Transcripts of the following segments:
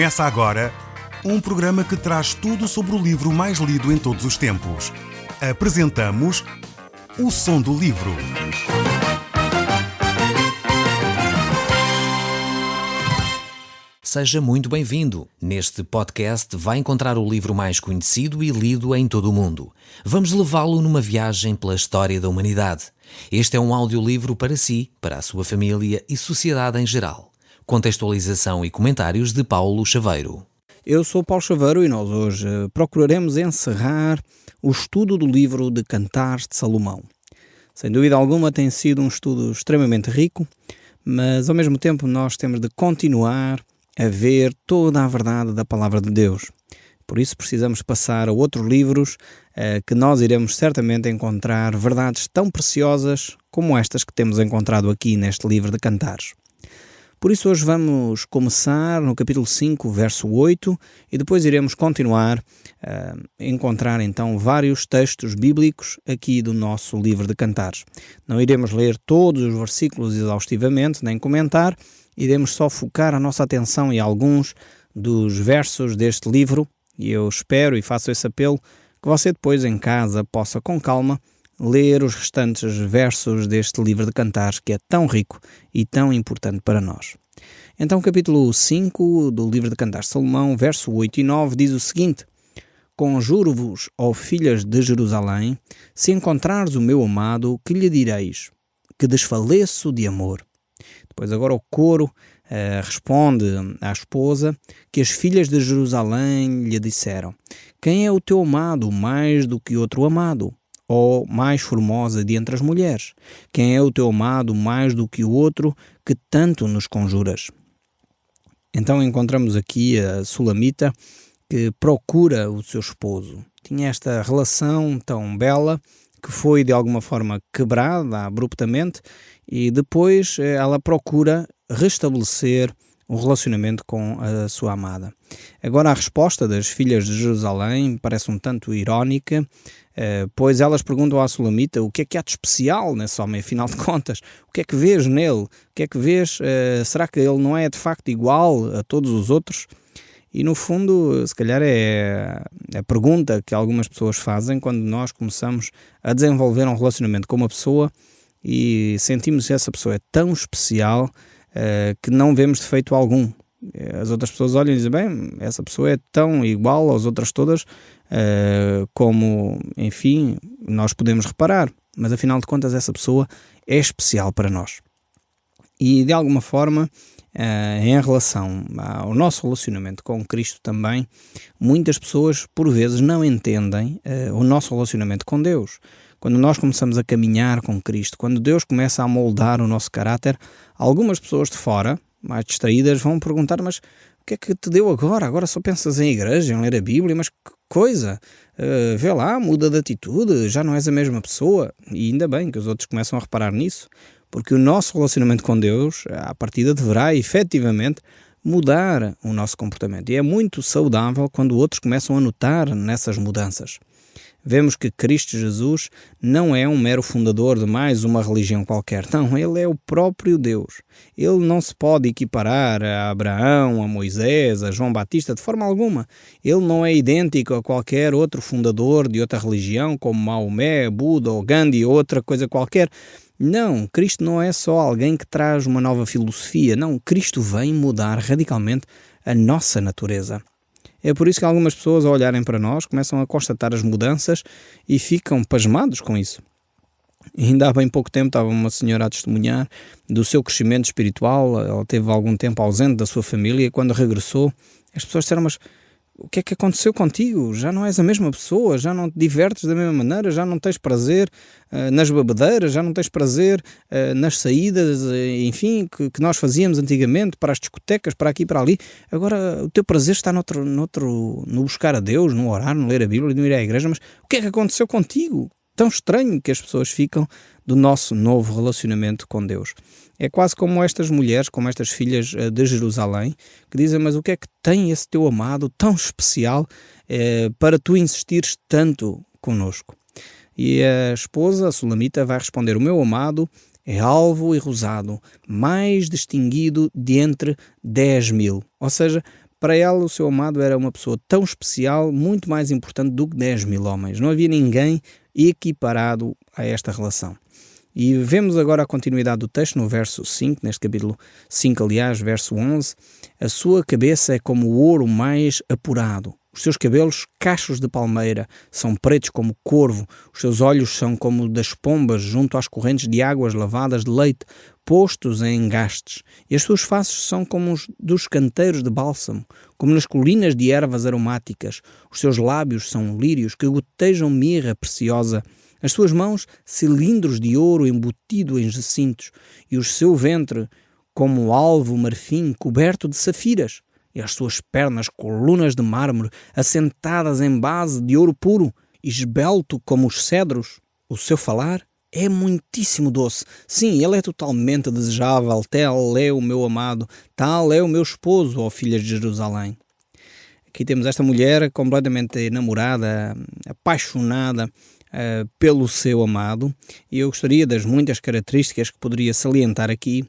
Começa agora um programa que traz tudo sobre o livro mais lido em todos os tempos. Apresentamos O Som do Livro. Seja muito bem-vindo. Neste podcast vai encontrar o livro mais conhecido e lido em todo o mundo. Vamos levá-lo numa viagem pela história da humanidade. Este é um audiolivro para si, para a sua família e sociedade em geral. Contextualização e comentários de Paulo Chaveiro. Eu sou Paulo Chaveiro e nós hoje procuraremos encerrar o estudo do livro de Cantares de Salomão. Sem dúvida alguma tem sido um estudo extremamente rico, mas ao mesmo tempo nós temos de continuar a ver toda a verdade da Palavra de Deus. Por isso precisamos passar a outros livros que nós iremos certamente encontrar verdades tão preciosas como estas que temos encontrado aqui neste livro de Cantares. Por isso hoje vamos começar no capítulo 5, verso 8, e depois iremos continuar a encontrar então vários textos bíblicos aqui do nosso livro de Cantares. Não iremos ler todos os versículos exaustivamente, nem comentar, iremos só focar a nossa atenção em alguns dos versos deste livro, e eu espero e faço esse apelo que você depois em casa possa com calma ler os restantes versos deste livro de Cantares que é tão rico e tão importante para nós. Então, capítulo 5 do livro de Cantares de Salomão, verso 8 e 9, diz o seguinte: Conjuro-vos, ó filhas de Jerusalém, se encontrares o meu amado, que lhe direis? Que desfaleço de amor. Depois agora o coro responde à esposa que as filhas de Jerusalém lhe disseram: Quem é o teu amado mais do que outro amado? Ou mais formosa de entre as mulheres? Quem é o teu amado mais do que o outro que tanto nos conjuras? Então encontramos aqui a Sulamita que procura o seu esposo. Tinha esta relação tão bela que foi de alguma forma quebrada abruptamente e depois ela procura restabelecer o relacionamento com a sua amada. Agora a resposta das filhas de Jerusalém parece um tanto irónica, pois elas perguntam à Sulamita o que é que há de especial nesse homem, afinal de contas, o que é que vês nele? O que é que vês? Será que ele não é de facto igual a todos os outros? E no fundo, se calhar é a pergunta que algumas pessoas fazem quando nós começamos a desenvolver um relacionamento com uma pessoa e sentimos que essa pessoa é tão especial que não vemos defeito algum. As outras pessoas olham e dizem, bem, essa pessoa é tão igual às outras todas como, enfim, nós podemos reparar. Mas afinal de contas essa pessoa é especial para nós. E de alguma forma, em relação ao nosso relacionamento com Cristo também, muitas pessoas por vezes não entendem o nosso relacionamento com Deus. Quando nós começamos a caminhar com Cristo, quando Deus começa a moldar o nosso caráter, algumas pessoas de fora, mais distraídas, vão perguntar, mas o que é que te deu agora? Agora só pensas em igreja, em ler a Bíblia, mas que coisa? Vê lá, muda de atitude, já não és a mesma pessoa. E ainda bem que os outros começam a reparar nisso, porque o nosso relacionamento com Deus, à partida, deverá efetivamente mudar o nosso comportamento. E é muito saudável quando outros começam a notar nessas mudanças. Vemos que Cristo Jesus não é um mero fundador de mais uma religião qualquer. Não, ele é o próprio Deus. Ele não se pode equiparar a Abraão, a Moisés, a João Batista de forma alguma. Ele não é idêntico a qualquer outro fundador de outra religião, como Maomé, Buda ou Gandhi ou outra coisa qualquer. Não, Cristo não é só alguém que traz uma nova filosofia. Não, Cristo vem mudar radicalmente a nossa natureza. É por isso que algumas pessoas, ao olharem para nós, começam a constatar as mudanças e ficam pasmados com isso. E ainda há bem pouco tempo estava uma senhora a testemunhar do seu crescimento espiritual. Ela teve algum tempo ausente da sua família e quando regressou, as pessoas disseram, mas o que é que aconteceu contigo? Já não és a mesma pessoa, já não te divertes da mesma maneira, já não tens prazer nas bebedeiras, já não tens prazer nas saídas, enfim, que nós fazíamos antigamente para as discotecas, para aqui e para ali. Agora o teu prazer está no buscar a Deus, no orar, no ler a Bíblia, no ir à igreja, mas o que é que aconteceu contigo? Tão estranho que as pessoas ficam do nosso novo relacionamento com Deus. É quase como estas mulheres, como estas filhas de Jerusalém, que dizem, mas o que é que tem esse teu amado tão especial para tu insistires tanto conosco? E a esposa, a Sulamita, vai responder, o meu amado é alvo e rosado, mais distinguido de entre 10.000. Ou seja, Para ela, o seu amado era uma pessoa tão especial, muito mais importante do que 10.000 homens. Não havia ninguém equiparado a esta relação. E vemos agora a continuidade do texto no verso 5, neste capítulo 5, aliás, verso 11. A sua cabeça é como o ouro mais apurado. Os seus cabelos, cachos de palmeira, são pretos como corvo. Os seus olhos são como das pombas junto às correntes de águas lavadas de leite, postos em engastes. E as suas faces são como os dos canteiros de bálsamo, como nas colinas de ervas aromáticas. Os seus lábios são lírios que gotejam mirra preciosa. As suas mãos, cilindros de ouro embutido em jacintos. E o seu ventre, como alvo marfim coberto de safiras. E as suas pernas, colunas de mármore, assentadas em base de ouro puro, esbelto como os cedros. O seu falar é muitíssimo doce. Sim, ele é totalmente desejável. Tal é o meu amado, tal é o meu esposo, ó filhas de Jerusalém. Aqui temos esta mulher completamente enamorada, apaixonada pelo seu amado. E eu gostaria das muitas características que poderia salientar aqui,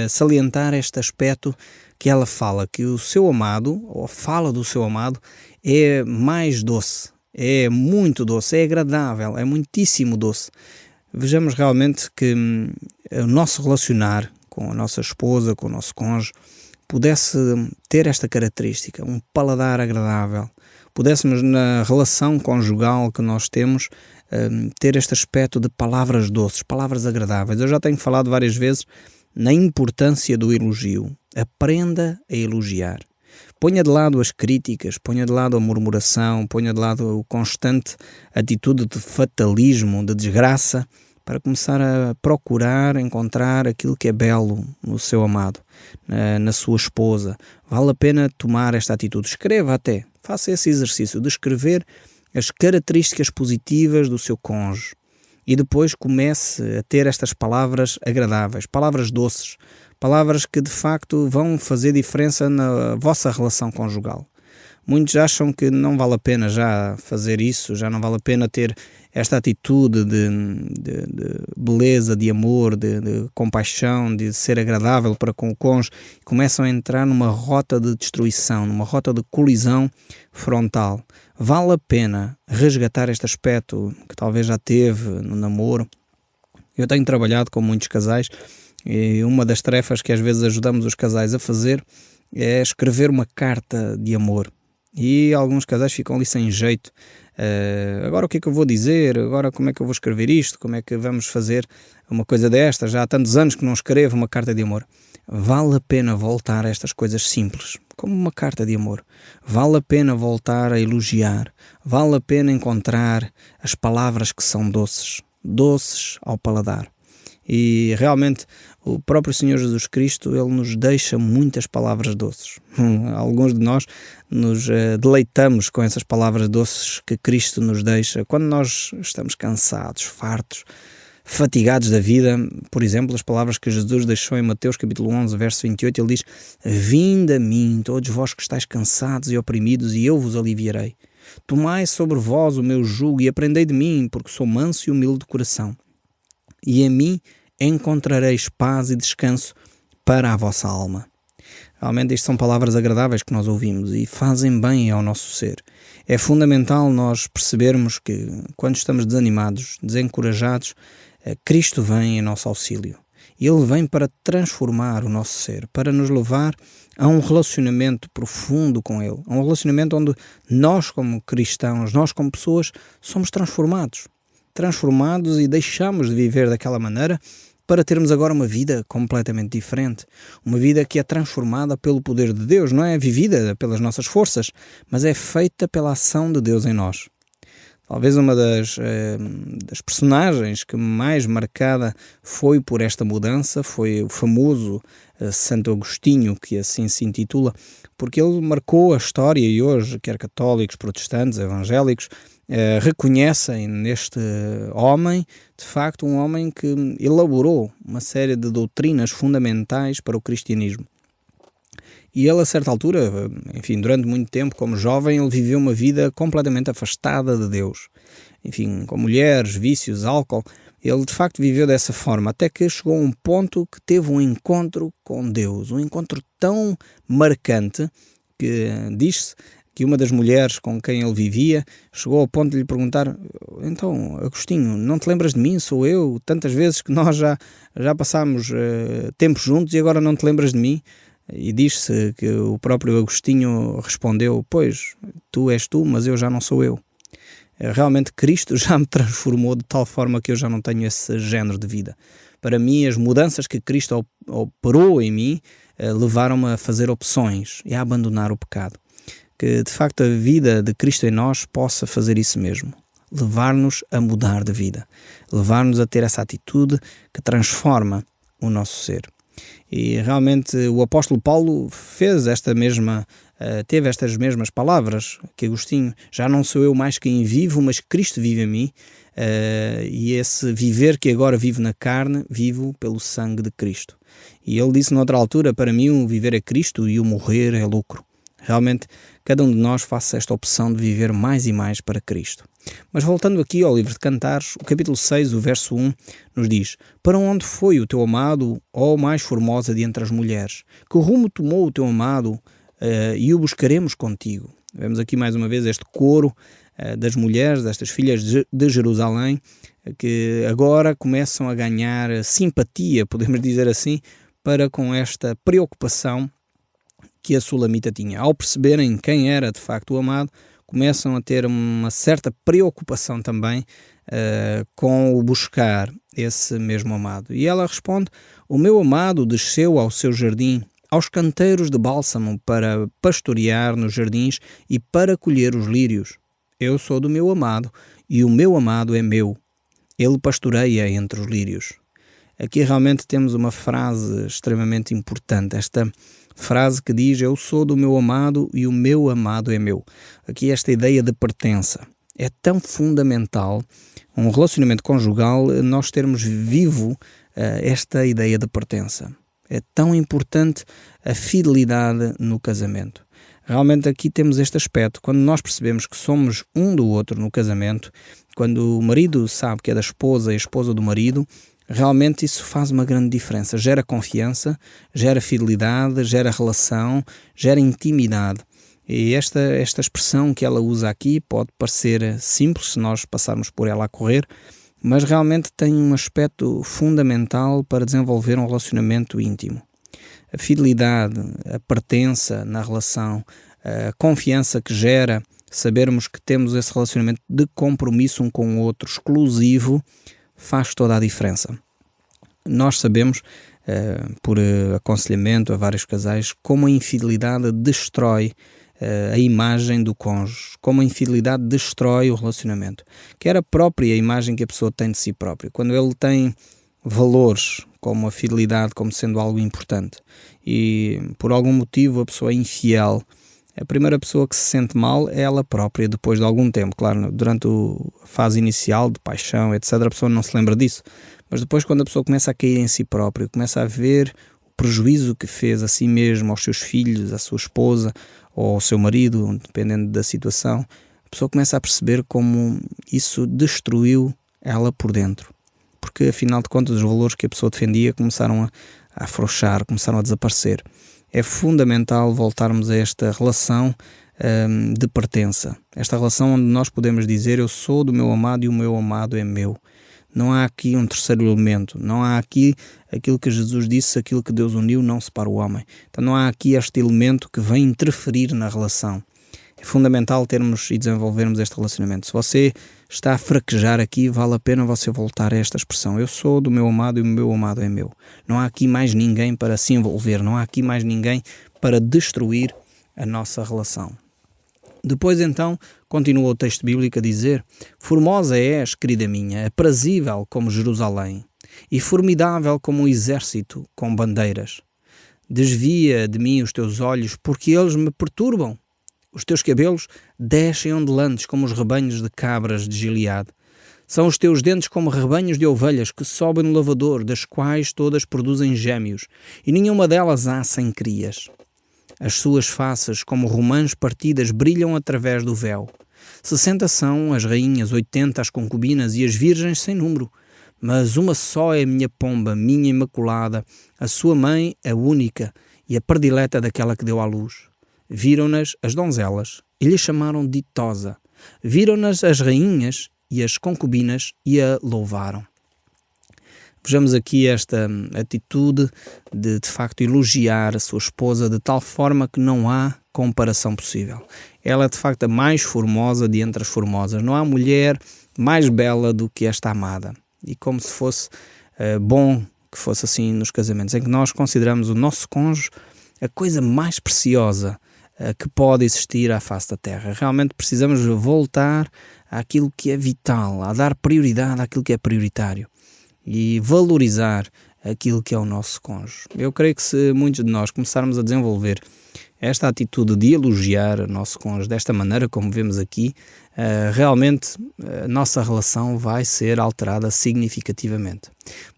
salientar este aspecto que ela fala, que o seu amado, ou fala do seu amado, é mais doce, é muito doce, é agradável, é muitíssimo doce. Vejamos realmente que o nosso relacionar com a nossa esposa, com o nosso cônjuge, pudesse ter esta característica, um paladar agradável. Pudéssemos, na relação conjugal que nós temos, ter este aspecto de palavras doces, palavras agradáveis. Eu já tenho falado várias vezes na importância do elogio. Aprenda a elogiar. Ponha de lado as críticas, ponha de lado a murmuração, ponha de lado a constante atitude de fatalismo, de desgraça, para começar a procurar encontrar aquilo que é belo no seu amado, na sua esposa. Vale a pena tomar esta atitude. Escreva até, faça esse exercício de escrever as características positivas do seu cônjuge. E depois comece a ter estas palavras agradáveis, palavras doces, palavras que de facto vão fazer diferença na vossa relação conjugal. Muitos acham que não vale a pena já fazer isso, já não vale a pena ter esta atitude de beleza, de amor, de compaixão, de ser agradável para com o cônjuge. Começam a entrar numa rota de destruição, numa rota de colisão frontal. Vale a pena resgatar este aspecto que talvez já teve no namoro. Eu tenho trabalhado com muitos casais e uma das tarefas que às vezes ajudamos os casais a fazer é escrever uma carta de amor. E alguns casais ficam ali sem jeito. Agora o que é que eu vou dizer? Agora como é que eu vou escrever isto? Como é que vamos fazer uma coisa desta? Já há tantos anos que não escrevo uma carta de amor. Vale a pena voltar a estas coisas simples, como uma carta de amor. Vale a pena voltar a elogiar. Vale a pena encontrar as palavras que são doces, doces ao paladar. E realmente o próprio Senhor Jesus Cristo, Ele nos deixa muitas palavras doces. Alguns de nós nos deleitamos com essas palavras doces que Cristo nos deixa. Quando nós estamos cansados, fartos, fatigados da vida, por exemplo, as palavras que Jesus deixou em Mateus capítulo 11, verso 28, Ele diz: "Vinde a mim, todos vós que estáis cansados e oprimidos, e eu vos aliviarei. Tomai sobre vós o meu jugo e aprendei de mim, porque sou manso e humilde de coração. E em mim encontrareis paz e descanso para a vossa alma." Realmente isto são palavras agradáveis que nós ouvimos e fazem bem ao nosso ser. É fundamental nós percebermos que quando estamos desanimados, desencorajados, Cristo vem em nosso auxílio. Ele vem para transformar o nosso ser, para nos levar a um relacionamento profundo com Ele, a um relacionamento onde nós como cristãos, nós como pessoas, somos transformados e deixamos de viver daquela maneira para termos agora uma vida completamente diferente. Uma vida que é transformada pelo poder de Deus, não é vivida pelas nossas forças, mas é feita pela ação de Deus em nós. Talvez uma das personagens que mais marcada foi por esta mudança foi o famoso Santo Agostinho, que assim se intitula, porque ele marcou a história e hoje, quer católicos, protestantes, evangélicos, reconhecem neste homem, de facto, um homem que elaborou uma série de doutrinas fundamentais para o cristianismo. E ele, a certa altura, enfim, durante muito tempo, como jovem, ele viveu uma vida completamente afastada de Deus. Enfim, com mulheres, vícios, álcool, ele de facto viveu dessa forma, até que chegou a um ponto que teve um encontro com Deus, um encontro tão marcante que diz-se que uma das mulheres com quem ele vivia chegou ao ponto de lhe perguntar: então, Agostinho, não te lembras de mim? Sou eu, tantas vezes que nós já passámos tempo juntos e agora não te lembras de mim? E diz-se que o próprio Agostinho respondeu: pois, tu és tu, mas eu já não sou eu. Realmente Cristo já me transformou de tal forma que eu já não tenho esse género de vida. Para mim, as mudanças que Cristo operou em mim levaram-me a fazer opções e a abandonar o pecado. Que de facto a vida de Cristo em nós possa fazer isso mesmo. Levar-nos a mudar de vida. Levar-nos a ter essa atitude que transforma o nosso ser. E realmente o apóstolo Paulo teve estas mesmas palavras que Agostinho: já não sou eu mais quem vivo, mas Cristo vive em mim, e esse viver que agora vivo na carne, vivo pelo sangue de Cristo. E ele disse noutra altura: para mim o viver é Cristo e o morrer é lucro. Realmente cada um de nós faça esta opção de viver mais e mais para Cristo. Mas voltando aqui ao livro de Cantares, o capítulo 6, o verso 1, nos diz: para onde foi o teu amado, ó mais formosa de entre as mulheres? Que rumo tomou o teu amado, e o buscaremos contigo? Vemos aqui mais uma vez este coro das mulheres, destas filhas de Jerusalém, que agora começam a ganhar simpatia, podemos dizer assim, para com esta preocupação que a Sulamita tinha. Ao perceberem quem era de facto o amado, começam a ter uma certa preocupação também com o buscar esse mesmo amado. E ela responde: o meu amado desceu ao seu jardim, aos canteiros de bálsamo, para pastorear nos jardins e para colher os lírios. Eu sou do meu amado e o meu amado é meu. Ele pastoreia entre os lírios. Aqui realmente temos uma frase extremamente importante. Esta frase que diz: eu sou do meu amado e o meu amado é meu. Aqui esta ideia de pertença. É tão fundamental, um relacionamento conjugal, nós termos vivo esta ideia de pertença. É tão importante a fidelidade no casamento. Realmente aqui temos este aspecto. Quando nós percebemos que somos um do outro no casamento, quando o marido sabe que é da esposa e a esposa do marido, realmente isso faz uma grande diferença. Gera confiança, gera fidelidade, gera relação, gera intimidade. E esta expressão que ela usa aqui pode parecer simples se nós passarmos por ela a correr, mas realmente tem um aspecto fundamental para desenvolver um relacionamento íntimo. A fidelidade, a pertença na relação, a confiança que gera sabermos que temos esse relacionamento de compromisso um com o outro, exclusivo, faz toda a diferença. Nós sabemos, por aconselhamento a vários casais, como a infidelidade destrói a imagem do cônjuge, como a infidelidade destrói o relacionamento, quer a própria imagem que a pessoa tem de si própria. Quando ele tem valores como a fidelidade como sendo algo importante e por algum motivo a pessoa é infiel, a primeira pessoa que se sente mal é ela própria depois de algum tempo. Claro, durante a fase inicial de paixão, etc., a pessoa não se lembra disso, mas depois, quando a pessoa começa a cair em si própria, começa a ver o prejuízo que fez a si mesmo, aos seus filhos, à sua esposa ou ao seu marido, dependendo da situação, a pessoa começa a perceber como isso destruiu ela por dentro. Porque, afinal de contas, os valores que a pessoa defendia começaram a afrouxar, começaram a desaparecer. É fundamental voltarmos a esta relação de pertença. Esta relação onde nós podemos dizer: eu sou do meu amado e o meu amado é meu. Não há aqui um terceiro elemento. Não há aqui aquilo que Jesus disse: aquilo que Deus uniu não separa o homem. Então não há aqui este elemento que vem interferir na relação. É fundamental termos e desenvolvermos este relacionamento. Se você está a fraquejar aqui, vale a pena você voltar a esta expressão: eu sou do meu amado e o meu amado é meu. Não há aqui mais ninguém para se envolver, não há aqui mais ninguém para destruir a nossa relação. Depois então, continua o texto bíblico a dizer: formosa és, querida minha, aprazível como Jerusalém, e formidável como um exército com bandeiras. Desvia de mim os teus olhos, porque eles me perturbam. Os teus cabelos descem ondulantes como os rebanhos de cabras de Gileade. São os teus dentes como rebanhos de ovelhas que sobem no lavador, das quais todas produzem gêmeos, e nenhuma delas há sem crias. As suas faces, como romãs partidas, brilham através do véu. 60 são as rainhas, 80 as concubinas e as virgens sem número. Mas uma só é a minha pomba, minha imaculada, a sua mãe a única e a predileta daquela que deu à luz. viram-nas as donzelas e lhe chamaram ditosa. Viram-nas as rainhas e as concubinas e a louvaram. Vejamos aqui esta atitude de facto elogiar a sua esposa de tal forma que não há comparação possível. Ela é de facto a mais formosa de entre as formosas. Não há mulher mais bela do que esta amada. E como se fosse bom que fosse assim nos casamentos, em que nós consideramos o nosso cônjuge a coisa mais preciosa que pode existir à face da terra. Realmente precisamos voltar àquilo que é vital, a dar prioridade àquilo que é prioritário e valorizar aquilo que é o nosso cônjuge. Eu creio que se muitos de nós começarmos a desenvolver esta atitude de elogiar o nosso cônjuge desta maneira, como vemos aqui, realmente a nossa relação vai ser alterada significativamente.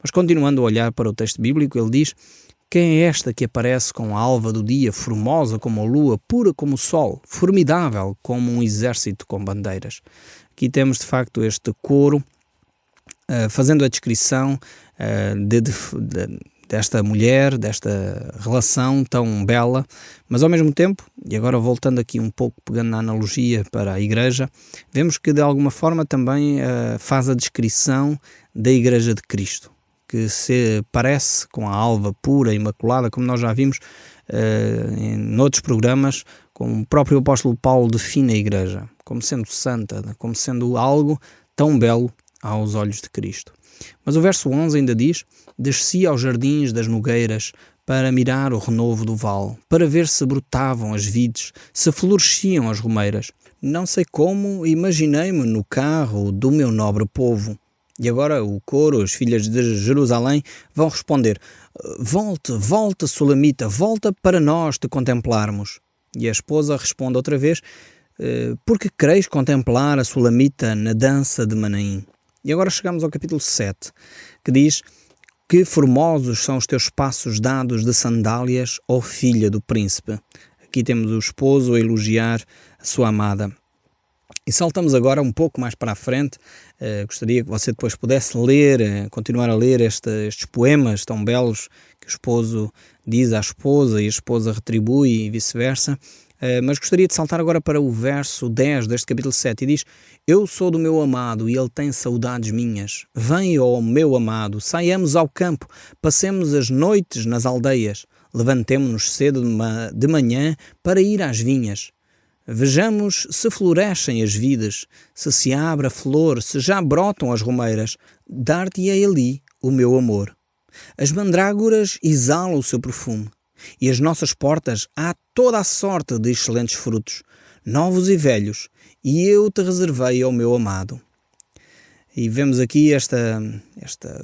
Mas continuando a olhar para o texto bíblico, ele diz: quem é esta que aparece com a alva do dia, formosa como a lua, pura como o sol, formidável como um exército com bandeiras? Aqui temos de facto este coro fazendo a descrição desta mulher, desta relação tão bela, mas ao mesmo tempo, e agora voltando aqui um pouco, pegando na analogia para a igreja, vemos que de alguma forma também faz a descrição da igreja de Cristo, que se parece com a alva pura, imaculada, como nós já vimos em outros programas, como o próprio apóstolo Paulo define a igreja, como sendo santa, como sendo algo tão belo aos olhos de Cristo. Mas o verso 11 ainda diz: descia aos jardins das nogueiras para mirar o renovo do vale, para ver se brotavam as vides, se floresciam as romeiras. Não sei como, imaginei-me no carro do meu nobre povo. E agora o coro, as filhas de Jerusalém, vão responder: volte, volta, Sulamita, volta para nós te contemplarmos. E a esposa responde outra vez: porque quereis contemplar a Sulamita na dança de Manaim? E agora chegamos ao capítulo 7, que diz: que formosos são os teus passos dados de sandálias, ó filha do príncipe. Aqui temos o esposo a elogiar a sua amada. E saltamos agora um pouco mais para a frente. Gostaria que você depois pudesse ler, continuar a ler estes poemas tão belos que o esposo diz à esposa e a esposa retribui e vice-versa. Mas gostaria de saltar agora para o verso 10 deste capítulo 7 e diz: eu sou do meu amado e ele tem saudades minhas. Vem, ó meu amado, saiamos ao campo, passemos as noites nas aldeias, levantemo-nos cedo de manhã para ir às vinhas. Vejamos se florescem as vides, se abre a flor, se já brotam as romeiras, dar-te-ei ali o meu amor. As mandrágoras exalam o seu perfume, e as nossas portas há toda a sorte de excelentes frutos, novos e velhos, e eu te reservei ao meu amado. E vemos aqui esta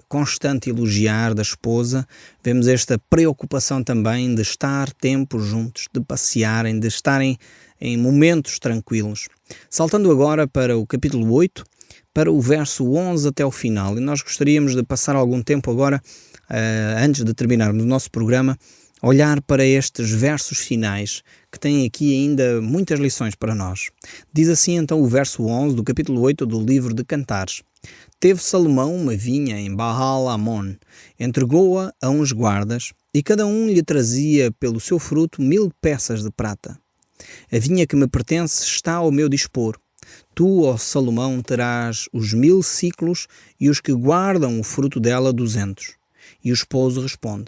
constante elogiar da esposa, vemos esta preocupação também de estar tempo juntos, de passearem, de estarem em momentos tranquilos. Saltando agora para o capítulo 8, para o verso 11 até o final, e nós gostaríamos de passar algum tempo agora, antes de terminarmos o nosso programa, olhar para estes versos finais, que têm aqui ainda muitas lições para nós. Diz assim então o verso 11 do capítulo 8 do livro de Cantares: teve Salomão uma vinha em Baal-Amon, entregou-a a uns guardas, e cada um lhe trazia pelo seu fruto 1000 peças de prata. A vinha que me pertence está ao meu dispor. Tu, ó Salomão, terás os 1000 siclos, e os que guardam o fruto dela 200. E o esposo responde: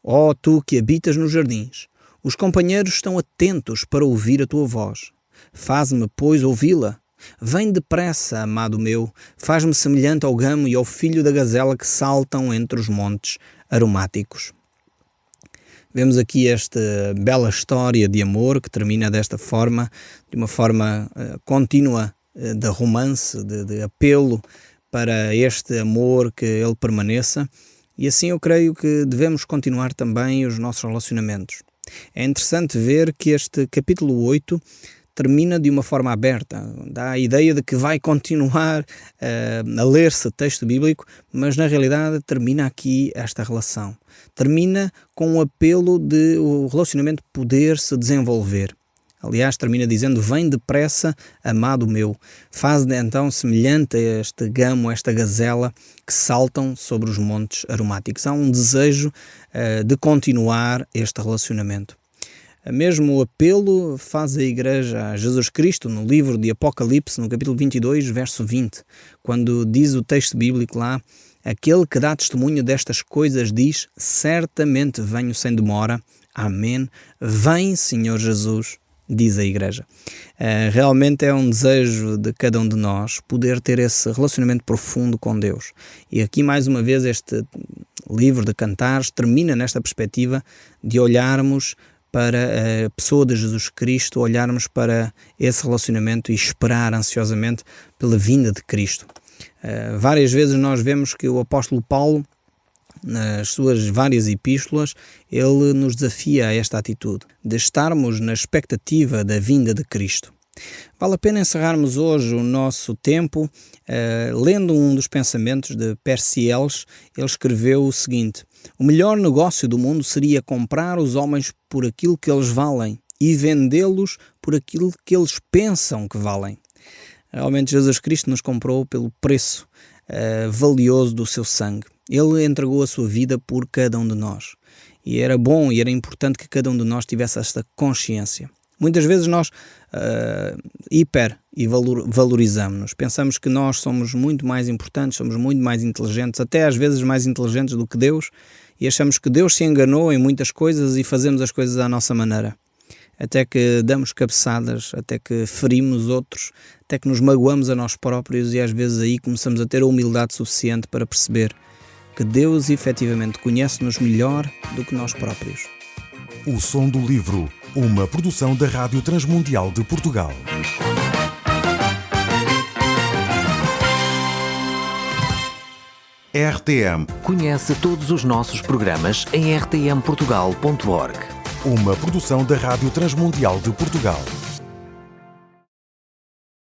ó tu que habitas nos jardins, os companheiros estão atentos para ouvir a tua voz. Faz-me, pois, ouvi-la. Vem depressa, amado meu, faz-me semelhante ao gamo e ao filho da gazela que saltam entre os montes aromáticos. Vemos aqui esta bela história de amor que termina desta forma, de uma forma contínua de romance, de apelo para este amor que ele permaneça. E assim eu creio que devemos continuar também os nossos relacionamentos. É interessante ver que este capítulo 8 termina de uma forma aberta. Dá a ideia de que vai continuar a ler-se texto bíblico, mas na realidade termina aqui esta relação. Termina com um apelo de o relacionamento poder se desenvolver. Aliás, termina dizendo: vem depressa, amado meu. Faz então semelhante a este gamo, esta gazela, que saltam sobre os montes aromáticos. Há um desejo de continuar este relacionamento. Mesmo o apelo faz a Igreja a Jesus Cristo no livro de Apocalipse, no capítulo 22, verso 20, quando diz o texto bíblico lá: aquele que dá testemunho destas coisas diz: certamente venho sem demora. Amém. Vem, Senhor Jesus, diz a Igreja. Realmente é um desejo de cada um de nós poder ter esse relacionamento profundo com Deus. E aqui, mais uma vez, este livro de Cantares termina nesta perspectiva de olharmos para a pessoa de Jesus Cristo, olharmos para esse relacionamento e esperar ansiosamente pela vinda de Cristo. Várias vezes nós vemos que o apóstolo Paulo, nas suas várias epístolas, ele nos desafia a esta atitude de estarmos na expectativa da vinda de Cristo. Vale a pena encerrarmos hoje o nosso tempo lendo um dos pensamentos de Percy Ellis. Ele escreveu o seguinte: o melhor negócio do mundo seria comprar os homens por aquilo que eles valem e vendê-los por aquilo que eles pensam que valem. Realmente Jesus Cristo nos comprou pelo preço valioso do seu sangue. Ele entregou a sua vida por cada um de nós. E era bom e era importante que cada um de nós tivesse esta consciência. Muitas vezes nós valorizamos-nos. Pensamos que nós somos muito mais importantes, somos muito mais inteligentes, até às vezes mais inteligentes do que Deus, e achamos que Deus se enganou em muitas coisas e fazemos as coisas à nossa maneira. Até que damos cabeçadas, até que ferimos outros, até que nos magoamos a nós próprios, e às vezes aí começamos a ter a humildade suficiente para perceber que Deus efetivamente conhece-nos melhor do que nós próprios. O Som do Livro, uma produção da Rádio Transmundial de Portugal. RTM. Conhece todos os nossos programas em rtmportugal.org. Uma produção da Rádio Transmundial de Portugal.